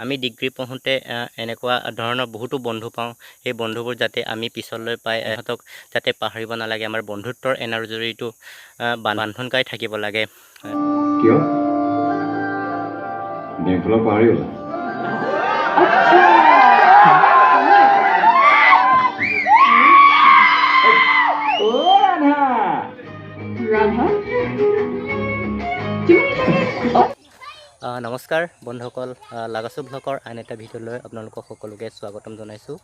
আমি ডিগ্ৰী পঢ়োঁতে এনেকুৱা ধৰণৰ বহুতো বন্ধু পাওঁ। সেই বন্ধুবোৰ যাতে আমি পিছলৈ পাই ইহঁতক যাতে পাহৰিব নালাগে। আমাৰ বন্ধুত্বৰ এনাজৰীটো বান্ধোনকাই থাকিব লাগে। কিয় বেংকলৈ পাহৰি গ'ল? নমস্কাৰ বন্ধুসকল, লাগাছো ব্লগৰ আন এটা ভিডিঅ'লৈ আপোনালোকক সকলোকে স্বাগতম জনাইছোঁ।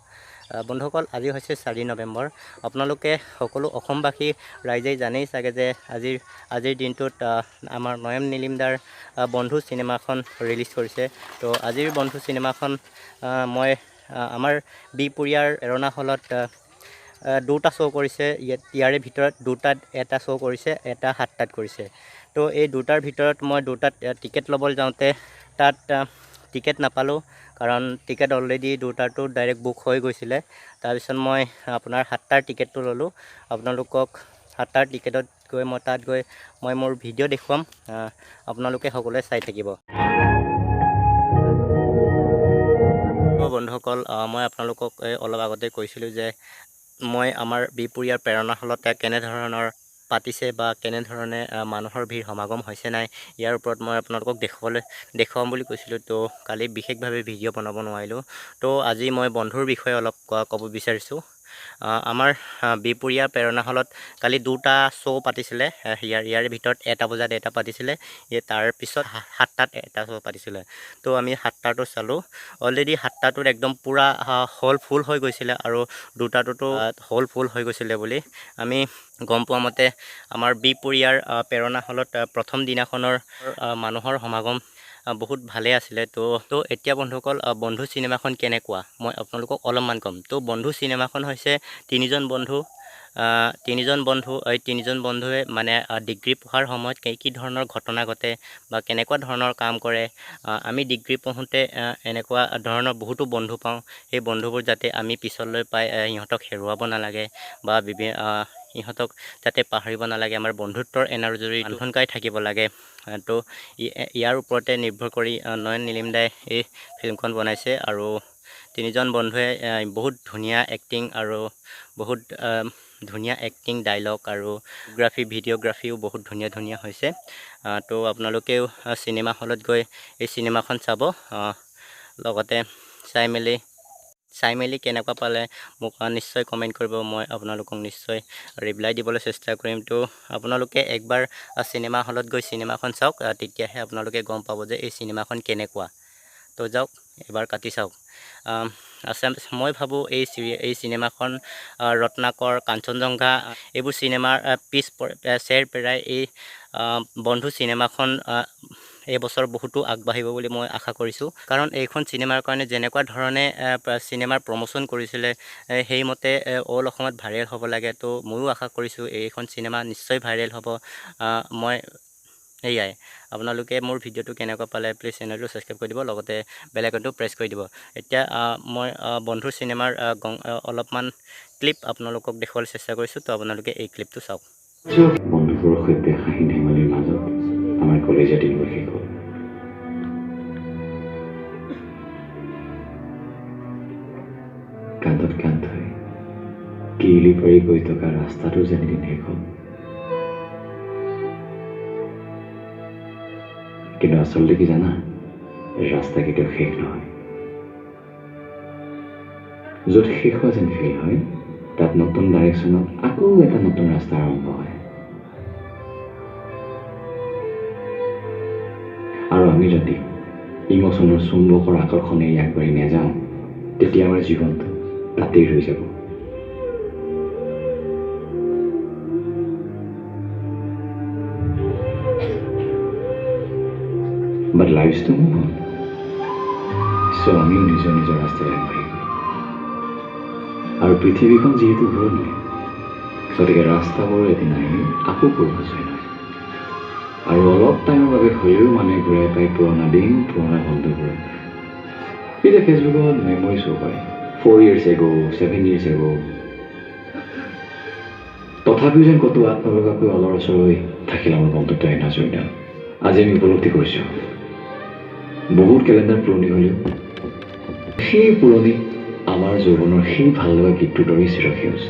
বন্ধুসকল, আজি হৈছে 4 নৱেম্বৰ। আপোনালোকে সকলো অসমবাসী ৰাইজেই জানেই চাগে যে আজিৰ দিনটোত আমাৰ নয়ন নিলিমদাৰ বন্ধু চিনেমাখন ৰিলিজ কৰিছে। তো আজিৰ বন্ধু চিনেমাখন মই আমাৰ বিপুৰীয়াৰ এৰণা হলত দুটা শ্ব' কৰিছে। ইয়াৰে ভিতৰত দুটাত এটা শ্ব' কৰিছে, এটা 7টাত কৰিছে। তো এই দুটাৰ ভিতৰত মই দুটাত টিকেট ল'বলৈ যাওঁতে তাত টিকেট নাপালোঁ, কাৰণ টিকেট অলৰেডি দুটাৰটো ডাইৰেক্ট বুক হৈ গৈছিলে। তাৰপিছত মই আপোনাৰ 7টাৰ টিকেটটো ল'লোঁ। আপোনালোকক 7টাৰ টিকেটত গৈ মই মোৰ ভিডিঅ' দেখুৱাম, আপোনালোকে সকলোৱে চাই থাকিব। বন্ধুসকল, মই আপোনালোকক অলপ আগতে কৈছিলোঁ যে মই আমাৰ বিপুৰীয়াৰ প্ৰেৰণা হলত কেনেধৰণৰ পাতিছে বা কেনেধৰণে মানুহৰ ভিৰ সমাগম হৈছে নাই, ইয়াৰ ওপৰত মই আপোনালোকক দেখুৱাম বুলি কৈছিলোঁ। তো কালি বিশেষভাৱে ভিডিঅ' বনাব নোৱাৰিলোঁ। তো আজি মই বন্ধুৰ বিষয়ে অলপ ক'ব বিচাৰিছোঁ। আমাৰ বিপুৰীয়া প্ৰেৰণা হলত কালি দুটা শ্ব' পাতিছিলে। ইয়াৰে ভিতৰত 1টা বজাত এটা পাতিছিলে, তাৰপিছত 7টাত এটা শ্ব' পাতিছিলে। তো আমি 7টাটো চালোঁ। অলৰেডি 7টাটোত একদম পূৰা হল ফুল হৈ গৈছিলে, আৰু দুটাটোতো হল ফুল হৈ গৈছিলে বুলি আমি গম পোৱা মতে আমাৰ বিপুৰীয়াৰ প্ৰেৰণা হলত প্ৰথম দিনাখনৰ মানুহৰ সমাগম বহুত ভালে আছিলে। তো এতিয়া বন্ধুসকল, বন্ধু চিনেমাখন কেনেকুৱা মই আপোনালোকক অলপমান ক'ম। তো বন্ধু চিনেমাখন হৈছে তিনিজন বন্ধু। এই তিনিজন বন্ধুৱে মানে ডিগ্ৰী পঢ়াৰ সময়ত কি ধৰণৰ ঘটনা ঘটে বা কেনেকুৱা ধৰণৰ কাম কৰে। আমি ডিগ্ৰী পঢ়োঁতে এনেকুৱা ধৰণৰ বহুতো বন্ধু পাওঁ। সেই বন্ধুবোৰ যাতে আমি পিছলৈ পাই ইহঁতক হেৰুৱাব নালাগে বা ইহঁতক যাতে পাহৰিব নালাগে। আমাৰ বন্ধুত্বৰ এনাজৰী বান্ধোনকাই থাকিব লাগে। তো ইয়াৰ ওপৰতে নিৰ্ভৰ কৰি নয়ন নিলিমদাই এই ফিল্মখন বনাইছে। আৰু তিনিজন বন্ধুৱে বহুত ধুনীয়া এক্টিং আৰু বহুত ধুনীয়া এক্টিং, ডাইলগ আৰু ভিডিঅ'গ্ৰাফিও বহুত ধুনীয়া হৈছে। তো আপোনালোকেও চিনেমা হলত গৈ এই চিনেমাখন চাব। লগতে চাই মেলি কেনেকুৱা পালে মোক নিশ্চয় কমেণ্ট কৰিব। মই আপোনালোকক নিশ্চয় ৰিপ্লাই দিবলৈ চেষ্টা কৰিম। তো আপোনালোকে একবাৰ চিনেমা হলত গৈ চিনেমাখন চাওক, তেতিয়াহে আপোনালোকে গম পাব যে এই চিনেমাখন কেনেকুৱা। তো যাওক, এবাৰ কাটি চাওক। মই ভাবোঁ এই চিনেমাখন ৰত্নাকৰ, কাঞ্চনজংঘা এইবোৰ চিনেমাৰ চেৰ পেৰাই এই বন্ধু চিনেমাখন এইবছৰ বহুতো আগবাঢ়িব বুলি মই আশা কৰিছোঁ। কাৰণ এইখন চিনেমাৰ কাৰণে যেনেকুৱা ধৰণে চিনেমাৰ প্ৰমোশ্যন কৰিছিলে, সেইমতে অল অসমত ভাইৰেল হ'ব লাগে। তো ময়ো আশা কৰিছোঁ এইখন চিনেমা নিশ্চয় ভাইৰেল হ'ব। সেয়াই, আপোনালোকে মোৰ ভিডিঅ'টো কেনেকুৱা পালে প্লিজ চেনেলটো ছাবস্ক্ৰাইব কৰি দিব, লগতে বেল আইকনটো প্ৰেছ কৰি দিব। এতিয়া মই বন্ধুৰ চিনেমাৰ অলপমান ক্লিপ আপোনালোকক দেখুৱাবলৈ চেষ্টা কৰিছোঁ। তো আপোনালোকে এই ক্লিপটো চাওক। বন্ধুবোৰৰ সৈতে হাঁহি ধেমালিৰ মাজত আমাৰ কলেজীয়া দিনবোৰ শেষ হ'ল। কান্ধত কান্ধ ধৰি কিৰিলি পাৰি গৈ থকা ৰাস্তাটো যেন এদিন শেষ হ'ল। কিন্তু আচলতে কি জানা, ৰাস্তা কেতিয়াও শেষ নহয়। য'ত শেষ হোৱা যেন ফিল হয়, তাত নতুন ডাইৰেকশ্যনত আকৌ এটা নতুন ৰাস্তা আৰম্ভ হয়। আৰু আমি যদি ইমোচনৰ চুম্বকৰ আকৰ্ষণেৰে আগবাঢ়ি নাযাওঁ, তেতিয়া আমাৰ জীৱনটো তাতেই ৰৈ যাব। But lives to move on. So আমিও নিজৰ ৰাস্তাৰে আগবাঢ়ি গ'লো। আৰু পৃথিৱীখন যিহেতু ঘূৰণীয়, গতিকে ৰাস্তাবোৰ এদিন আহি আকৌ পূৰ্বজ হৈ নহয়। আৰু অলপ টাইমৰ বাবে হ'লেও মানুহে ঘূৰাই পায় পুৰণা দিন, পুৰণা বন্ধুবোৰ। এতিয়া ফেচবুকত মেমৰি শ্ব' কৰে 4 years ago, 7 years ago। তথাপিও যেন ক'তো আত্মপ্ৰকাশকৈ অলৰচৰ হৈ থাকিল আমাৰ বন্ধুত্ব এনাজৰীডাল। আজি আমি উপলব্ধি কৰিছোঁ বহুত কেলেণ্ডাৰ পুৰণি হ'লেও সেই পুৰণি আমাৰ যৌৱনৰ সেই ভাল লগা গীতটোৰ দৰেই চিৰসেউজ।